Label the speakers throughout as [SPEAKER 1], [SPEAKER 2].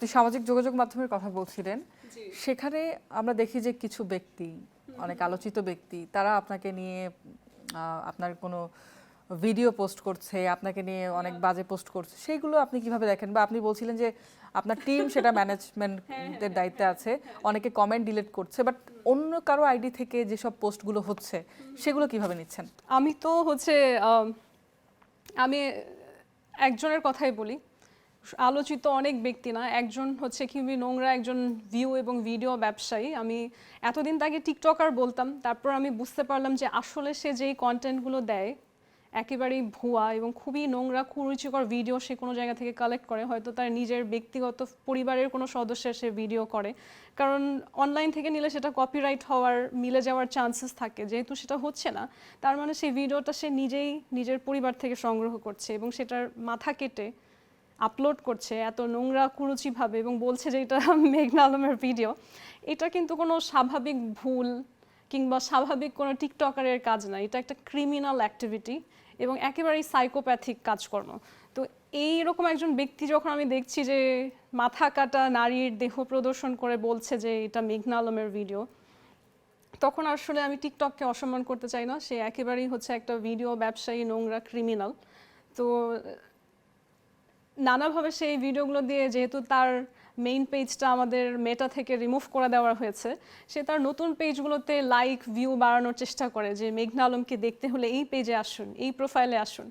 [SPEAKER 1] আপনি সামাজিক যোগাযোগ মাধ্যমের কথা বলছিলেন, সেখানে আমরা দেখি যে কিছু ব্যক্তি, অনেক আলোচিত ব্যক্তি, তারা আপনাকে নিয়ে আপনার কোনো ভিডিও পোস্ট করছে, আপনাকে নিয়ে অনেক বাজে পোস্ট করছে, সেইগুলো আপনি কিভাবে দেখেন? বা আপনি বলছিলেন যে আপনার টিম সেটা ম্যানেজমেন্টের দায়িত্বে আছে, অনেকে কমেন্ট ডিলিট করছে, বাট অন্য কারো আইডি থেকে যেসব পোস্টগুলো হচ্ছে সেগুলো কিভাবে নিচ্ছেন?
[SPEAKER 2] আমি তো আমি একজনের কথাই বলি, আলোচিত অনেক ব্যক্তি না, একজন খুবই নোংরা একজন ভিউ এবং ভিডিও ব্যবসায়ী। আমি এতদিন তাকে টিকটকার বলতাম, তারপর আমি বুঝতে পারলাম যে আসলে সে যেই কন্টেন্টগুলো দেয় একেবারেই ভুয়া এবং খুবই নোংরা কুরুচিকর ভিডিও সে কোনো জায়গা থেকে কালেক্ট করে, হয়তো তার নিজের ব্যক্তিগত পরিবারের কোনো সদস্যের সে ভিডিও করে, কারণ অনলাইন থেকে নিলে সেটা কপিরাইট হওয়ার মিলে যাওয়ার চান্সেস থাকে, যেহেতু সেটা হচ্ছে না তার মানে সেই ভিডিওটা সে নিজেই নিজের পরিবার থেকে সংগ্রহ করছে এবং সেটার মাথা কেটে আপলোড করছে এত নোংরা কুরুচিভাবে এবং বলছে যে এটা মেঘনা আলমের ভিডিও। এটা কিন্তু কোনো স্বাভাবিক ভুল কিংবা স্বাভাবিক কোনো টিকটকারের কাজ না, এটা একটা ক্রিমিনাল অ্যাক্টিভিটি এবং একেবারেই সাইকোপ্যাথিক কাজকর্ম। তো এইরকম একজন ব্যক্তি যখন আমি দেখছি যে মাথা কাটা নারীর দেহ প্রদর্শন করে বলছে যে এটা মেঘনা আলমের ভিডিও, তখন আসলে আমি টিকটককে অসম্মান করতে চাই না। সে একেবারেই একটা ভিডিও ব্যবসায়ী, নোংরা ক্রিমিনাল। তো নানাভাবে সেই ভিডিওগুলো দিয়ে, যেহেতু তার মেইন পেজটা আমাদের মেটা থেকে রিমুভ করে দেওয়া হয়েছে, সে তার নতুন পেজগুলোতে লাইক ভিউ বাড়ানোর চেষ্টা করে যে মেঘনা আলমকে দেখতে হলে এই পেজে আসুন, এই প্রোফাইলে আসুন।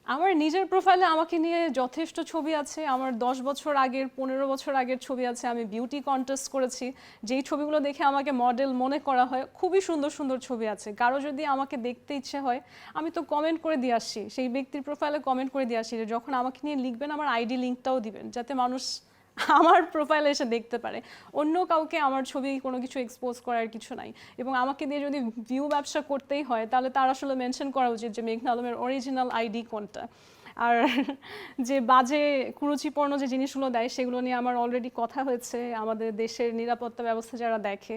[SPEAKER 2] আমার নিজের প্রোফাইলে আমাকে নিয়ে যথেষ্ট ছবি আছে, আমার 10 বছর আগের 15 বছর আগের ছবি আছে, আমি বিউটি কন্টেস্ট করেছি, যেই ছবিগুলো দেখে আমাকে মডেল মনে করা হয়, খুবই সুন্দর সুন্দর ছবি আছে। কারো যদি আমাকে দেখতে ইচ্ছে হয় আমি তো কমেন্ট করে দিয়ে আসি, সেই ব্যক্তির প্রোফাইলে কমেন্ট করে দিয়ে আসি যে যখন আমাকে নিয়ে লিখবেন আমার আইডি লিঙ্কটাও দিবেন, যাতে মানুষ আমার প্রোফাইলে এসে দেখতে পারে। অন্য কাউকে আমার ছবি কোনো কিছু এক্সপোজ করার কিছু নাই। এবং আমাকে দিয়ে যদি ভিউ ব্যবসা করতেই হয় তাহলে তার আসলে মেনশন করা উচিত যে মেঘনা আলমের অরিজিনাল আইডি কোনটা। আর যে বাজে কুরুচিপূর্ণ যে জিনিসগুলো দেয় সেগুলো নিয়ে আমার অলরেডি কথা হয়েছে আমাদের দেশের নিরাপত্তা ব্যবস্থা যারা দেখে,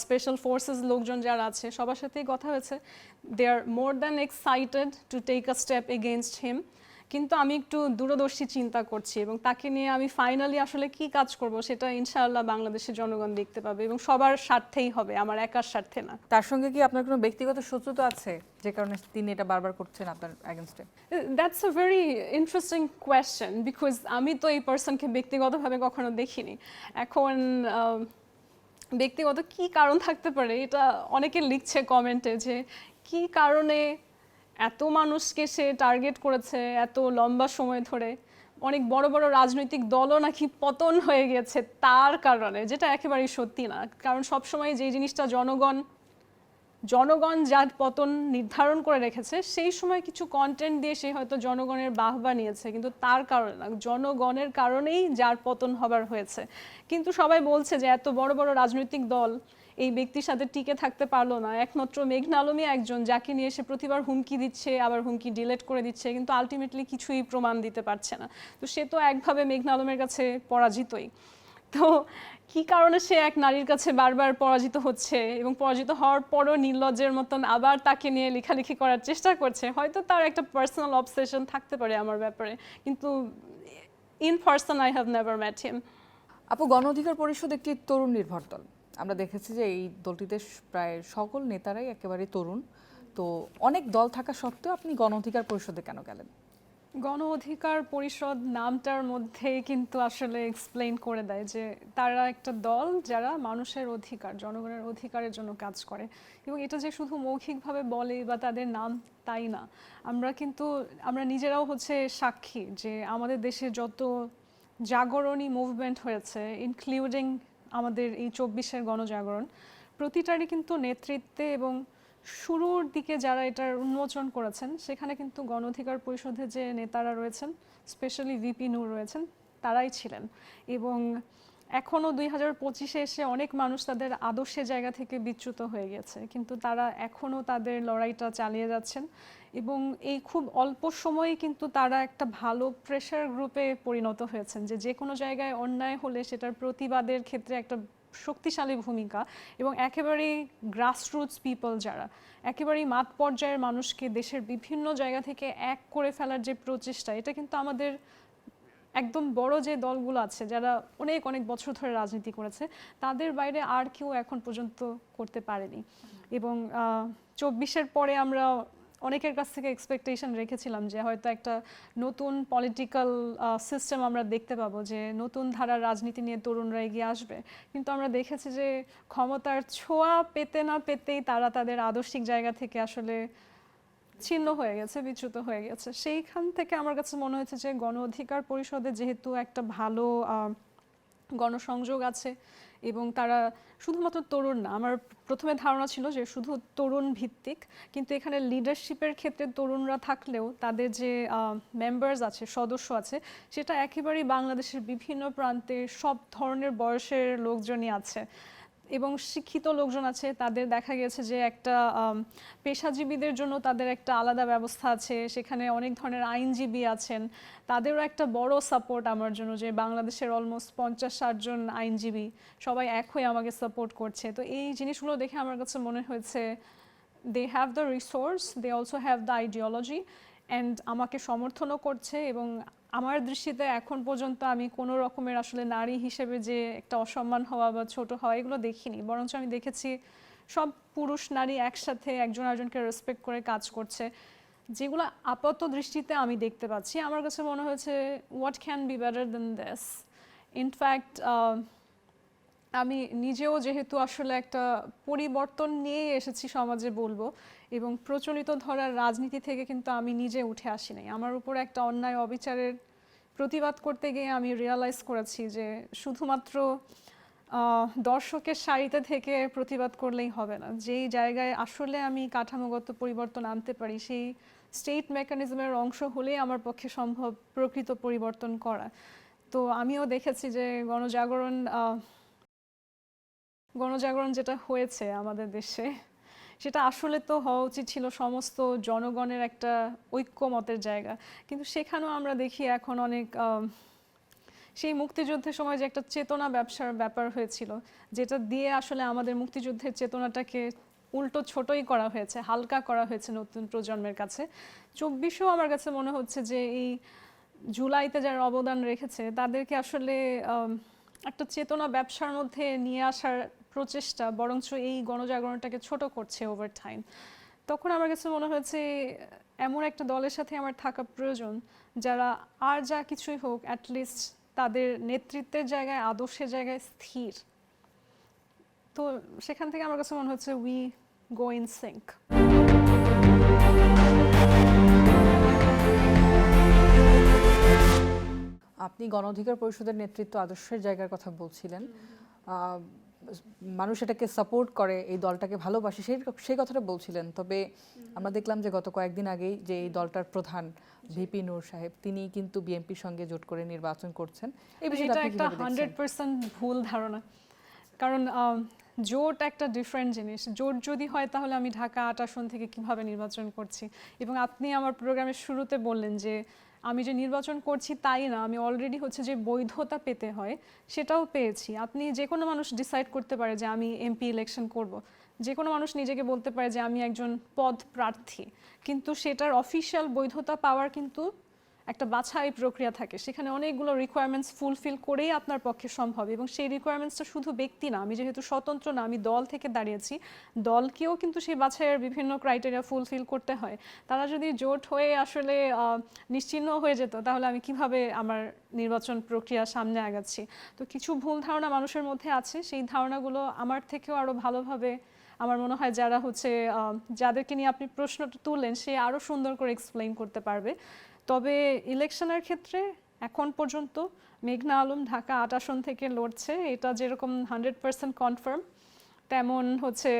[SPEAKER 2] স্পেশাল ফোর্সেস লোকজন যারা আছে, সবার সাথেই কথা হয়েছে। They are more than excited to take a step against him. কিন্তু আমি একটু দূরদর্শী চিন্তা করছি এবং তাকে নিয়ে আমি ফাইনালি আসলে কি কাজ করব সেটা ইনশাআল্লাহ বাংলাদেশের জনগণ দেখতে পাবে এবং সবার স্বার্থেই হবে, আমার একার স্বার্থে না।
[SPEAKER 1] তার সঙ্গে কি আপনার কোনো ব্যক্তিগত শত্রুতা আছে যে কারণে তিনি এটা বারবার করছেন আপনার এগেইনস্টে?
[SPEAKER 2] That's a very interesting question, because আমি তো এই পার্সনকে ব্যক্তিগতভাবে কখনো দেখিনি। এখন ব্যক্তিগত কি কারণ থাকতে পারে, এটা অনেকে লিখছে কমেন্টে যে কি কারণে এত মানুষকে সে টার্গেট করেছে এত লম্বা সময় ধরে, অনেক বড় বড় রাজনৈতিক দলও নাকি পতন হয়ে গেছে তার কারণে, যেটা একেবারেই সত্যি না। কারণ সবসময় যে জিনিসটা জনগণ যার পতন নির্ধারণ করে রেখেছে, সেই সময় কিছু কন্টেন্ট দিয়ে সে হয়তো জনগণের বাহবা নিয়েছে, কিন্তু তার কারণে না, জনগণের কারণেই যার পতন হবার হয়েছে। কিন্তু সবাই বলছে যে এত বড় বড় রাজনৈতিক দল এই ব্যক্তির সাথে টিকে থাকতে পারলো না, একমাত্র মেঘনা আলমই একজন যাকে নিয়ে সে প্রতিবার হুমকি দিচ্ছে, আবার হুমকি ডিলিট করে দিচ্ছে, কিন্তু আলটিমেটলি কিছুই প্রমাণ দিতে পারছে না। তো সে তো একভাবে মেঘনা আলমের কাছে পরাজিতই। তো কি কারণে সে এক নারীর কাছে বারবার পরাজিত হচ্ছে এবং পরাজিত হওয়ার পরও নির্লজ্জের মতন আবার তাকে নিয়ে লেখালেখি করার চেষ্টা করছে, হয়তো তার একটা পার্সোনাল অবসেশন থাকতে পারে আমার ব্যাপারে, কিন্তু in person I have never met him.
[SPEAKER 1] আপু, গণ অধিকার পরিষদ একটি তরুণ নির্ভর দল। আমরা দেখেছি যে এই দলটিতে প্রায় সকল নেতারাই একেবারে তরুণ। তো অনেক দল থাকা সত্ত্বেও আপনি গণ অধিকার পরিষদে কেন গেলেন?
[SPEAKER 2] গণ অধিকার পরিষদ নামটার মধ্যে কিন্তু আসলে এক্সপ্লেইন করে দেয় যে তারা একটা দল যারা মানুষের অধিকার, জনগণের অধিকারের জন্য কাজ করে। এবং এটা যে শুধু মৌখিকভাবে বলে বা তাদের নাম তাই না, আমরা নিজেরাও সাক্ষী যে আমাদের দেশে যত জাগরণী মুভমেন্ট হয়েছে, ইনক্লুডিং আমাদের এই 24-এর গণজাগরণ, প্রতিটারই কিন্তু নেতৃত্বে এবং শুরুর দিকে যারা এটার উন্মোচন করেছেন সেখানে কিন্তু গণ অধিকার পরিষদের যে নেতারা রয়েছেন, স্পেশালি ভিপি নূর রয়েছেন, তারাই ছিলেন। এবং এখনও 2025-এ এসে অনেক মানুষ তাদের আদর্শের জায়গা থেকে বিচ্যুত হয়ে গেছে, কিন্তু তারা এখনও তাদের লড়াইটা চালিয়ে যাচ্ছেন এবং এই খুব অল্প সময়ে কিন্তু তারা একটা ভালো প্রেশার গ্রুপে পরিণত হয়েছেন, যে কোনো জায়গায় অন্যায় হলে সেটার প্রতিবাদের ক্ষেত্রে একটা শক্তিশালী ভূমিকা। এবং একেবারেই গ্রাসরুটস পিপল যারা, একেবারেই মাঠ পর্যায়ের মানুষকে দেশের বিভিন্ন জায়গা থেকে এক করে ফেলার যে প্রচেষ্টা, এটা কিন্তু আমাদের একদম বড় যে দলগুলো আছে যারা অনেক অনেক বছর ধরে রাজনীতি করেছে তাদের বাইরে আর কেউ এখন পর্যন্ত করতে পারেনি। এবং 24-এর পরে আমরা অনেকের কাছ থেকে এক্সপেকটেশন রেখেছিলাম যে হয়তো একটা নতুন পলিটিক্যাল সিস্টেম আমরা দেখতে পাবো, যে নতুন ধারার রাজনীতি নিয়ে তরুণরা এগিয়ে আসবে। কিন্তু আমরা দেখেছি যে ক্ষমতার ছোঁয়া পেতে না পেতেই তারা তাদের আদর্শিক জায়গা থেকে আসলে ছিন্ন হয়ে গেছে, বিচ্যুত হয়ে গেছে। সেইখান থেকে আমার কাছে মনে হয়েছে যে গণ অধিকার পরিষদে যেহেতু একটা ভালো গণসংযোগ আছে এবং তারা শুধুমাত্র তরুণ না, আমার প্রথমে ধারণা ছিল যে শুধু তরুণ ভিত্তিক, কিন্তু এখানে লিডারশিপের ক্ষেত্রে তরুণরা থাকলেও তাদের যে মেম্বার্স আছে, সদস্য আছে, সেটা একেবারেই বাংলাদেশের বিভিন্ন প্রান্তে সব ধরনের বয়সের লোকজনই আছে এবং শিক্ষিত লোকজন আছে। তাদের দেখা গেছে যে একটা পেশাজীবীদের জন্য তাদের একটা আলাদা ব্যবস্থা আছে, সেখানে অনেক ধরনের আইনজীবী আছেন, তাদেরও একটা বড় সাপোর্ট আমার জন্য, যে বাংলাদেশের অলমোস্ট 50-60 জন আইনজীবী সবাই এক হয়ে আমাকে সাপোর্ট করছে। তো এই জিনিসগুলো দেখে আমার কাছে মনে হয়েছে they have the resource, they also have the ideology, and আমাকে সমর্থনও করছে। এবং আমার দৃষ্টিতে এখন পর্যন্ত আমি কোনো রকমের আসলে নারী হিসেবে যে একটা অসম্মান হওয়া বা ছোট হওয়া এগুলো দেখিনি, বরঞ্চ আমি দেখেছি সব পুরুষ নারী একসাথে একজন আরেকজনকে রেসপেক্ট করে কাজ করছে, যেগুলো আপাত দৃষ্টিতে আমি দেখতে পাচ্ছি। আমার কাছে মনে হয়েছে what can be better then this. In fact আমি নিজেও যেহেতু আসলে একটা পরিবর্তন নিয়ে এসেছি সমাজে বলবো, এবং প্রচলিত ধরার রাজনীতি থেকে কিন্তু আমি নিজে উঠে আসি নাই। আমার উপর একটা অন্যায় অবিচারের প্রতিবাদ করতে গিয়ে আমি রিয়ালাইজ করেছি যে শুধুমাত্র দর্শকের সারিতে থেকে প্রতিবাদ করলেই হবে না, যেই জায়গায় আসলে আমি কাঠামোগত পরিবর্তন আনতে পারি সেই স্টেট মেকানিজমের অংশ হলেই আমার পক্ষে সম্ভব প্রকৃত পরিবর্তন করা। তো আমিও দেখেছি যে গণজাগরণ যেটা হয়েছে আমাদের দেশে, সেটা আসলে তো হওয়া উচিত ছিল সমস্ত জনগণের একটা ঐক্যমতের জায়গা, কিন্তু সেখানেও আমরা দেখি এখন অনেক সেই মুক্তিযুদ্ধের সময় যে একটা চেতনা ব্যবসার ব্যাপার হয়েছিল, যেটা দিয়ে আসলে আমাদের মুক্তিযুদ্ধের চেতনাটাকে উল্টো ছোটই করা হয়েছে, হালকা করা হয়েছে নতুন প্রজন্মের কাছে। 24-এও আমার কাছে মনে হচ্ছে যে এই জুলাইতে যারা অবদান রেখেছে তাদেরকে আসলে একটা চেতনা ব্যবসার মধ্যে নিয়ে আসার প্রচেষ্টা বরঞ্চ এই গণজাগরণটাকে ছোট করছে ওভার টাইম। তখন আমার কাছে মনে হয়েছে এমন একটা দলের সাথে আমার থাকা প্রয়োজন যারা আর যা কিছুই হোক অ্যাটলিস্ট তাদের নেতৃত্বের জায়গায়, আদর্শের জায়গায় স্থির। তো সেখান থেকে আমার কাছে মনে হচ্ছে উই গো ইন সিঙ্ক।
[SPEAKER 1] আপনি গণ অধিকার পরিষদের নেতৃত্ব আদর্শের জায়গার কথা বলছিলেন, মানুষ এটাকে সাপোর্ট করে, এই দলটাকে ভালোবাসে, সেই কথাটা বলছিলেন। তবে আমরা দেখলাম যে গত কয়েকদিন আগেই যে এই দলটার প্রধান ভিপি নূর সাহেব, তিনি কিন্তু বিএনপির সঙ্গে জোট করে নির্বাচন করছেন। এই বিষয়টা
[SPEAKER 2] এটা একটা 100% ভুল ধারণা, কারণ জোট একটা ডিফারেন্ট জিনিস। জোট যদি হয় তাহলে আমি ঢাকা 8 আসন থেকে কিভাবে নির্বাচন করছি, এবং আপনি আমার প্রোগ্রামের শুরুতে বললেন যে আমি যে নির্বাচন করছি তাই না, আমি অলরেডি হচ্ছে যে বৈধতা পেতে হয় সেটাও পেয়েছি। আপনি যে কোনো মানুষ ডিসাইড করতে পারে যে আমি এমপি ইলেকশন করব, যে কোনো মানুষ নিজেকে বলতে পারে যে আমি একজন পদ প্রার্থী, কিন্তু সেটার অফিশিয়াল বৈধতা পাওয়ার কিন্তু একটা বাছাই প্রক্রিয়া থাকে, সেখানে অনেকগুলো রিকোয়ারমেন্টস ফুলফিল করেই আপনার পক্ষে সম্ভব। এবং সেই রিকোয়ারমেন্টসটা শুধু ব্যক্তি না, আমি যেহেতু স্বতন্ত্র না, আমি দল থেকে দাঁড়িয়েছি, দলকেও কিন্তু সেই বাছাইয়ের বিভিন্ন ক্রাইটেরিয়া ফুলফিল করতে হয়। তারা যদি জোট হয়ে আসলে নিশ্চিহ্ন হয়ে যেত তাহলে আমি কিভাবে আমার নির্বাচন প্রক্রিয়া সামনে আগাচ্ছি। তো কিছু ভুল ধারণা মানুষের মধ্যে আছে, সেই ধারণাগুলো আমার থেকেও আরও ভালোভাবে আমার মনে হয় যারা হচ্ছে যাদেরকে নিয়ে আপনি প্রশ্নটা তুললেন সে আরও সুন্দর করে এক্সপ্লেইন করতে পারবে। তবে ইলেকশনের ক্ষেত্রে এখন পর্যন্ত মেঘনা আলম ঢাকা 8 আসন থেকে লড়ছে, এটা যেরকম 100% কনফার্ম, তেমন হচ্ছে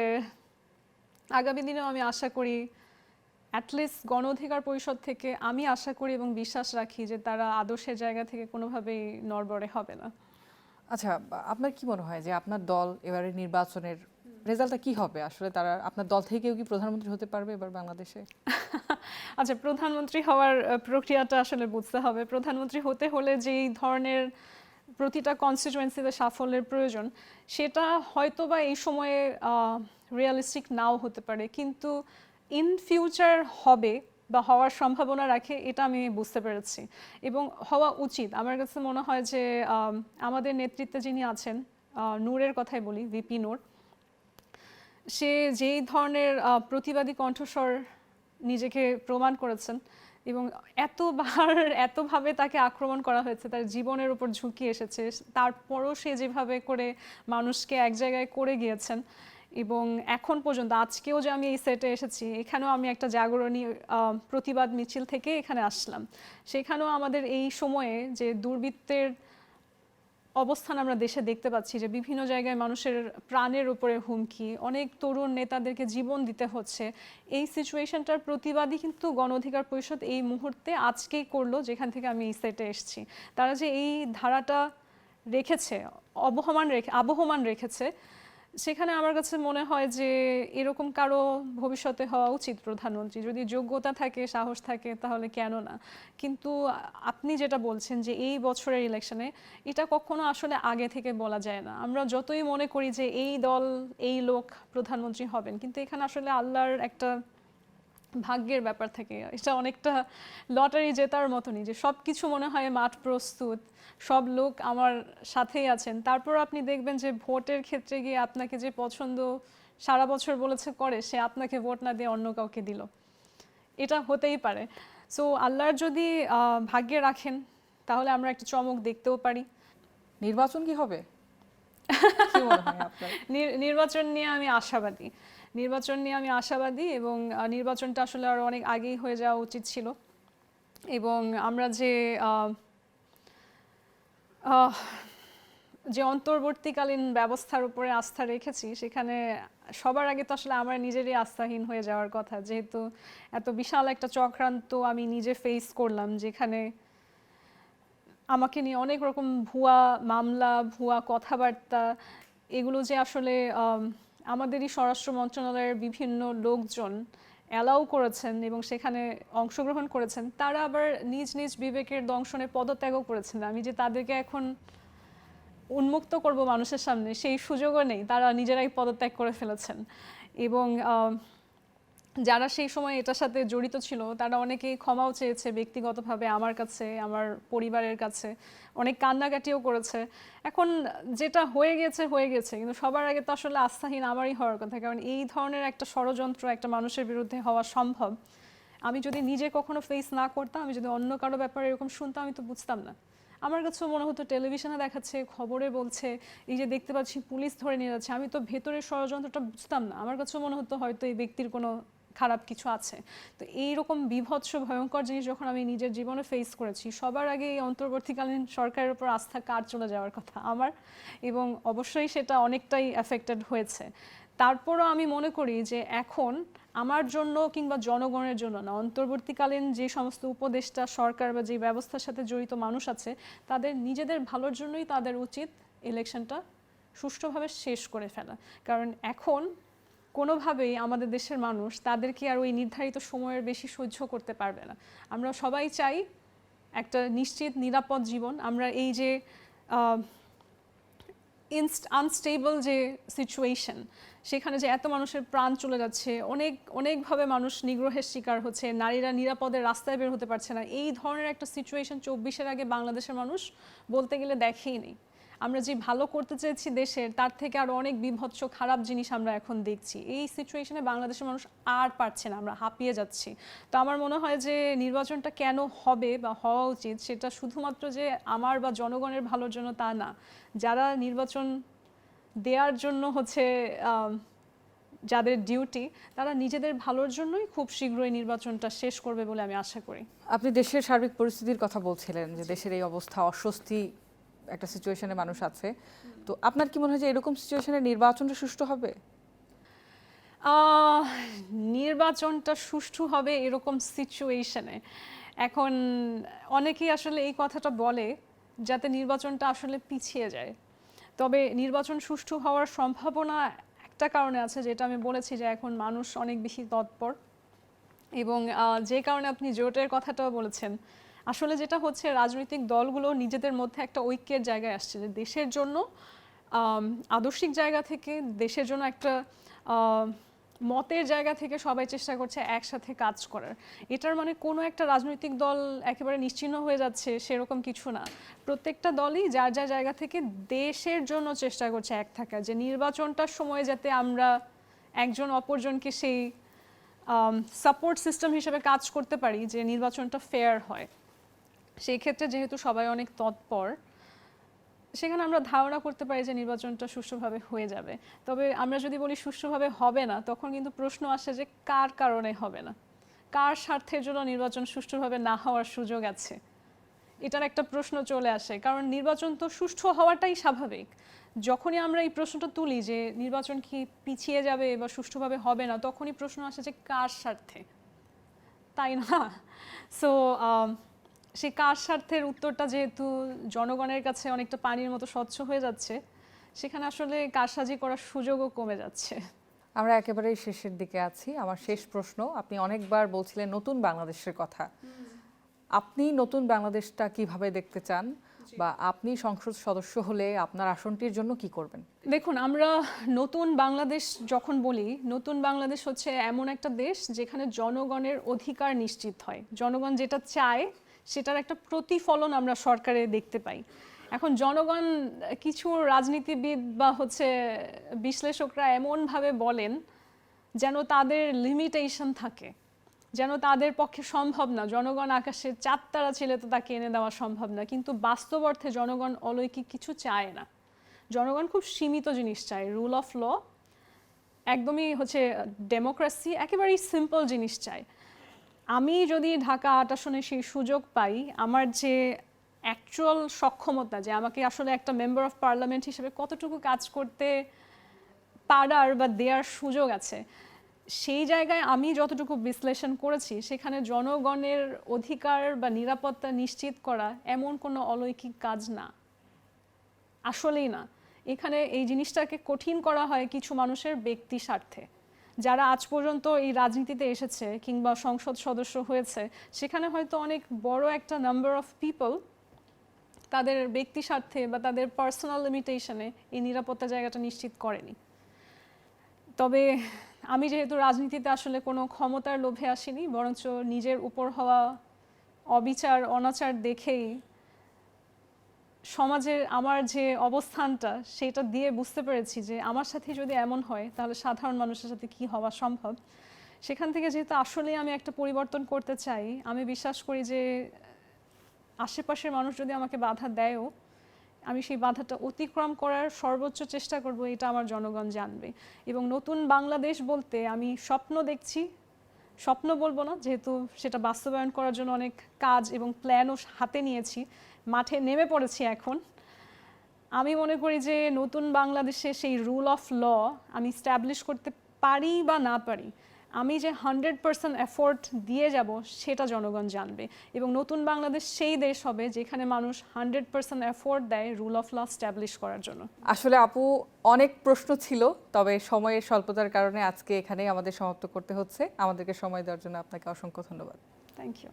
[SPEAKER 2] আগামী দিনেও আমি আশা করি অ্যাটলিস্ট গণ অধিকার পরিষদ থেকে আমি আশা করি এবং বিশ্বাস রাখি যে তারা আদর্শের জায়গা থেকে কোনোভাবেই নড়বড়ে হবে না।
[SPEAKER 1] আচ্ছা, আপনার কি মনে হয় যে আপনার দল এবারে নির্বাচনের রেজাল্টটা কি হবে? আসলে তারা আপনার দল থেকেও কি প্রধানমন্ত্রী হতে পারবে এবার বাংলাদেশে?
[SPEAKER 2] আচ্ছা, প্রধানমন্ত্রী হওয়ার প্রক্রিয়াটা আসলে বুঝতে হবে। প্রধানমন্ত্রী হতে হলে যেই ধরনের প্রতিটা কনস্টিটুয়েন্সিতে সাফল্যের প্রয়োজন সেটা হয়তো বা এই সময়ে রিয়েলিস্টিক নাও হতে পারে, কিন্তু ইন ফিউচার হবে বা হওয়ার সম্ভাবনা রাখে, এটা আমি বুঝতে পেরেছি এবং হওয়া উচিত। আমার কাছে মনে হয় যে আমাদের নেতৃত্বে যিনি আছেন, নূরের কথাই বলি, ভিপি নূর, সে যেই ধরনের প্রতিবাদী কণ্ঠস্বর নিজেকে প্রমাণ করেছেন এবং এতবার এতভাবে তাকে আক্রমণ করা হয়েছে, তার জীবনের উপর ঝুঁকি এসেছে, তারপরও সে যেভাবে করে মানুষকে এক জায়গায় করে গিয়েছেন। এবং এখন পর্যন্ত আজকেও যে আমি এই সেটে এসেছি, এখানেও আমি একটা জাগরণী প্রতিবাদ মিছিল থেকে এখানে আসলাম। সেখানেও আমাদের এই সময়ে যে দুর্বৃত্তের অবস্থান আমরা দেশে দেখতে পাচ্ছি, যে বিভিন্ন জায়গায় মানুষের প্রাণের উপরে হুমকি, অনেক তরুণ নেতাদেরকে জীবন দিতে হচ্ছে, এই সিচুয়েশনটার প্রতিবাদী কিন্তু গণ অধিকার পরিষদ এই মুহূর্তে আজকেই করলো, যেখান থেকে আমি এই সেটে এসেছি। তারা যে এই ধারাটা রেখেছে, আবহমান রেখেছে, সেখানে আমার কাছে মনে হয় যে এরকম কারো ভবিষ্যতে হওয়া উচিত প্রধানমন্ত্রী। যদি যোগ্যতা থাকে, সাহস থাকে, তাহলে কেন না। কিন্তু আপনি যেটা বলছেন যে এই বছরের ইলেকশনে, এটা কখনো আসলে আগে থেকে বলা যায় না। আমরা যতই মনে করি যে এই দল, এই লোক প্রধানমন্ত্রী হবেন, কিন্তু এখানে আসলে আল্লাহর একটা ভাগ্যের ব্যাপার থাকে। এটা অনেকটা লটারি জেতার মতনই, যে সব কিছু মনে হয় মাঠ প্রস্তুত, সব লোক আমার সাথেই আছেন, তারপর আপনি দেখবেন যে ভোটের ক্ষেত্রে গিয়ে আপনাকে যে পছন্দ সারা বছর বলেছে করে, সে আপনাকে ভোট না দিয়ে অন্য কাউকে দিল। এটা হতেই পারে। সো আল্লাহর যদি ভাগ্যে রাখেন, তাহলে আমরা একটা চমক দেখতেও পারি।
[SPEAKER 1] নির্বাচন কি হবে? কি মনে হয় আপনার?
[SPEAKER 2] নির্বাচন নিয়ে আমি আশাবাদী এবং নির্বাচনটা আসলে আরো অনেক আগেই হয়ে যাওয়া উচিত ছিল। এবং আমরা যে অন্তর্বর্তীকালীন ব্যবস্থার উপরে আস্থা রেখেছি, সেখানে সবার আগে তো আসলে আমার নিজেরই আস্থাহীন হয়ে যাওয়ার কথা, যেহেতু এত বিশাল একটা চক্রান্ত আমি নিজে ফেস করলাম, যেখানে আমাকে নিয়ে অনেক রকম ভুয়া মামলা, ভুয়া কথাবার্তা, এগুলো যে আসলে আমাদেরই স্বরাষ্ট্র মন্ত্রণালয়ের বিভিন্ন লোকজন অ্যালাউ করেছেন এবং সেখানে অংশগ্রহণ করেছেন, তারা আবার নিজ নিজ বিবেকের দংশনে পদত্যাগও করেছেন। আমি যে তাদেরকে এখন উন্মুক্ত করব মানুষের সামনে, সেই সুযোগও নেই, তারা নিজেরাই পদত্যাগ করে ফেলেছেন। এবং যারা সেই সময় এটার সাথে জড়িত ছিল, তারা অনেকেই ক্ষমাও চেয়েছে ব্যক্তিগতভাবে আমার কাছে, আমার পরিবারের কাছে, অনেক কান্নাকাটিও করেছে। এখন যেটা হয়ে গেছে, কিন্তু সবার আগে তো আসলে আস্থাহীন আমারই হওয়ার কথা, কারণ এই ধরনের একটা ষড়যন্ত্র একটা মানুষের বিরুদ্ধে হওয়া সম্ভব। আমি যদি নিজে কখনো ফেস না করতাম, আমি যদি অন্য কারো ব্যাপারে এরকম শুনতাম, আমি তো বুঝতাম না। আমার কাছেও মনে হতো টেলিভিশনে দেখাচ্ছে, খবরে বলছে, এই যে দেখতে পাচ্ছি পুলিশ ধরে নিয়ে যাচ্ছে, আমি তো ভেতরের ষড়যন্ত্রটা বুঝতাম না। আমার কাছেও মনে হতো হয়তো এই ব্যক্তির কোনো খারাপ কিছু আছে। তো এইরকম বিভৎস ভয়ঙ্কর জিনিস যখন আমি নিজের জীবনে ফেস করেছি, সবার আগে এই অন্তর্বর্তীকালীন সরকারের উপর আস্থা কার চলে যাওয়ার কথা? আমার। এবং অবশ্যই সেটা অনেকটাই অ্যাফেক্টেড হয়েছে। তারপরও আমি মনে করি যে এখন আমার জন্য কিংবা জনগণের জন্য না, অন্তর্বর্তীকালীন যে সমস্ত উপদেষ্টা, সরকার বা যে ব্যবস্থার সাথে জড়িত মানুষ আছে, তাদের নিজেদের ভালোর জন্যই তাদের উচিত ইলেকশনটা সুষ্ঠুভাবে শেষ করে ফেলা। কারণ এখন কোনোভাবেই আমাদের দেশের মানুষ তাদেরকে আর ওই নির্ধারিত সময়ের বেশি সহ্য করতে পারবে না। আমরা সবাই চাই একটা নিশ্চিত নিরাপদ জীবন। আমরা এই যে আনস্টেবল যে সিচুয়েশন, সেখানে যে এত মানুষের প্রাণ চলে যাচ্ছে, অনেকভাবে মানুষ নিগ্রহের শিকার হচ্ছে, নারীরা নিরাপদে রাস্তায় বের হতে পারছে না, এই ধরনের একটা সিচুয়েশন 24-এর আগে বাংলাদেশের মানুষ বলতে গেলে দেখেই নেই। আমরা যে ভালো করতে চেয়েছি দেশের, তার থেকে আরও অনেক বিভৎস খারাপ জিনিস আমরা এখন দেখছি। এই সিচুয়েশনে বাংলাদেশের মানুষ আর পারছে না, আমরা হাঁপিয়ে যাচ্ছি। তো আমার মনে হয় যে নির্বাচনটা কেন হবে বা হওয়া উচিত, সেটা শুধুমাত্র যে আমার বা জনগণের ভালোর জন্য তা না। যারা নির্বাচন দেওয়ার জন্য যাদের ডিউটি, তারা নিজেদের ভালোর জন্যই খুব শীঘ্রই নির্বাচনটা শেষ করবে বলে আমি আশা করি।
[SPEAKER 1] আপনি দেশের সার্বিক পরিস্থিতির কথা বলছিলেন, যে দেশের এই অবস্থা, অস্বস্তি একটা সিচুয়েশনে মানুষ আছে, তো আপনার কি মনে হয় যে এরকম সিচুয়েশনে নির্বাচনটা সুষ্ঠু হবে?
[SPEAKER 2] নির্বাচনটা সুষ্ঠু হবে এরকম সিচুয়েশনে এখন অনেকেই আসলে এই কথাটা বলে যাতে নির্বাচনটা আসলে পিছিয়ে যায়। তবে নির্বাচন সুষ্ঠু হওয়ার সম্ভাবনা একটা কারণে আছে, যেটা আমি বলেছি, যে এখন মানুষ অনেক বেশি তৎপর। এবং যে কারণে আপনি জোটের কথাটাও বলেছেন, আসলে যেটা হচ্ছে, রাজনৈতিক দলগুলো নিজেদের মধ্যে একটা ঐক্যের জায়গায় আসছে, যে দেশের জন্য আদর্শিক জায়গা থেকে দেশের জন্য একটা মতের জায়গা থেকে সবাই চেষ্টা করছে একসাথে কাজ করার। এটার মানে কোনো একটা রাজনৈতিক দল একেবারে নিশ্চিহ্ন হয়ে যাচ্ছে সেরকম কিছু না। প্রত্যেকটা দলই যার যার জায়গা থেকে দেশের জন্য চেষ্টা করছে এক থাকার, যে নির্বাচনটার সময় যাতে আমরা একজন অপরজনকে সেই সাপোর্ট সিস্টেম হিসেবে কাজ করতে পারি, যে নির্বাচনটা ফেয়ার হয়। সেই ক্ষেত্রে যেহেতু সবাই অনেক তৎপর, সেখানে আমরা ধারণা করতে পারি যে নির্বাচনটা সুষ্ঠুভাবে হয়ে যাবে। তবে আমরা যদি বলি সুষ্ঠুভাবে হবে না, তখন কিন্তু প্রশ্ন আসে যে কার কারণে হবে না, কার স্বার্থের জন্য নির্বাচন সুষ্ঠুভাবে না হওয়ার সুযোগ আছে, এটার একটা প্রশ্ন চলে আসে। কারণ নির্বাচন তো সুষ্ঠু হওয়াটাই স্বাভাবিক। যখনই আমরা এই প্রশ্নটা তুলি যে নির্বাচন কি পিছিয়ে যাবে বা সুষ্ঠুভাবে হবে না, তখনই প্রশ্ন আসে যে কার স্বার্থে, তাই না? সো সেই কার স্বার্থের উত্তরটা যেহেতু জনগণের কাছে অনেকটা পানির মতো স্বচ্ছ হয়ে যাচ্ছে, সেখানে আসলে কারসাজি করার সুযোগও কমে যাচ্ছে।
[SPEAKER 1] আমরা একেবারেই শেষের দিকে আছি। আমার শেষ প্রশ্ন, আপনি অনেকবার বলছিলেন নতুন বাংলাদেশের কথা। আপনি নতুন বাংলাদেশটা কিভাবে দেখতে চান, বা আপনি সংসদ সদস্য হলে আপনার আসনটির জন্য কি করবেন?
[SPEAKER 2] দেখুন, আমরা নতুন বাংলাদেশ যখন বলি, নতুন বাংলাদেশ হচ্ছে এমন একটা দেশ যেখানে জনগণের অধিকার নিশ্চিত হয়। জনগণ যেটা চায় সেটার একটা প্রতিফলন আমরা সরকারে দেখতে পাই। এখন জনগণ, কিছু রাজনীতিবিদ বা বিশ্লেষকরা এমনভাবে বলেন যেন তাদের লিমিটেশন থাকে, যেন তাদের পক্ষে সম্ভব না, জনগণ আকাশের চাঁদ তারা ছিল তো তাকে এনে দেওয়া সম্ভব না। কিন্তু বাস্তব অর্থে জনগণ অলৌকিক কিছু চায় না। জনগণ খুব সীমিত জিনিস চায়, রুল অফ ল, একদমই ডেমোক্রেসি, একেবারেই সিম্পল জিনিস চায়। আমি যদি ঢাকা ৮ আসনে সেই সুযোগ পাই, আমার যে অ্যাকচুয়াল সক্ষমতা, যে আমাকে আসলে একটা মেম্বার অফ পার্লামেন্ট হিসেবে কতটুকু কাজ করতে পারার বা দেওয়ার সুযোগ আছে, সেই জায়গায় আমি যতটুকু বিশ্লেষণ করেছি, সেখানে জনগণের অধিকার বা নিরাপত্তা নিশ্চিত করা এমন কোনো অলৌকিক কাজ না, আসলেই না। এখানে এই জিনিসটাকে কঠিন করা হয় কিছু মানুষের ব্যক্তি স্বার্থে। যারা আজ পর্যন্ত এই রাজনীতিতে এসেছে কিংবা সংসদ সদস্য হয়েছে, সেখানে হয়তো অনেক বড় একটা নাম্বার অফ পিপল তাদের ব্যক্তি স্বার্থে বা তাদের পার্সোনাল লিমিটেশনে এই নিরাপত্তা জায়গাটা নিশ্চিত করেনি। তবে আমি যেহেতু রাজনীতিতে আসলে কোনো ক্ষমতার লোভে আসিনি, বরঞ্চ নিজের উপর হওয়া অবিচার অনাচার দেখেই সমাজের আমার যে অবস্থানটা, সেটা দিয়ে বুঝতে পেরেছি যে আমার সাথে যদি এমন হয়, তাহলে সাধারণ মানুষের সাথে কি হওয়া সম্ভব। সেখান থেকে যেহেতু আসলেই আমি একটা পরিবর্তন করতে চাই, আমি বিশ্বাস করি যে আশেপাশের মানুষ যদি আমাকে বাধা দেয়ও, আমি সেই বাধাটা অতিক্রম করার সর্বোচ্চ চেষ্টা করব, এটা আমার জনগণ জানবে। এবং নতুন বাংলাদেশ বলতে আমি স্বপ্ন দেখছি, স্বপ্ন বলবো না, যেহেতু সেটা বাস্তবায়ন করার জন্য অনেক কাজ এবং প্ল্যানও হাতে নিয়েছি, মাঠে নেমে পড়েছি এখন। আমি মনে করি যে নতুন বাংলাদেশে সেই রুল অফ ল আমি স্ট্যাবলিশ করতে পারি বা না পারি, আমি যে 100% এফোর্ট দিয়ে যাব সেটা জনগণ জানবে। এবং নতুন বাংলাদেশ সেই দেশ হবে যেখানে মানুষ 100% এফোর্ট দেয় রুল অফ ল স্ট্যাবলিশ করার জন্য।
[SPEAKER 1] আসলে আপু, অনেক প্রশ্ন ছিল, তবে সময়ের স্বল্পতার কারণে আজকে এখানেই আমাদের সমাপ্ত করতে হচ্ছে। আমাদেরকে সময় দেওয়ার জন্য আপনাকে অসংখ্য ধন্যবাদ।
[SPEAKER 2] Thank you.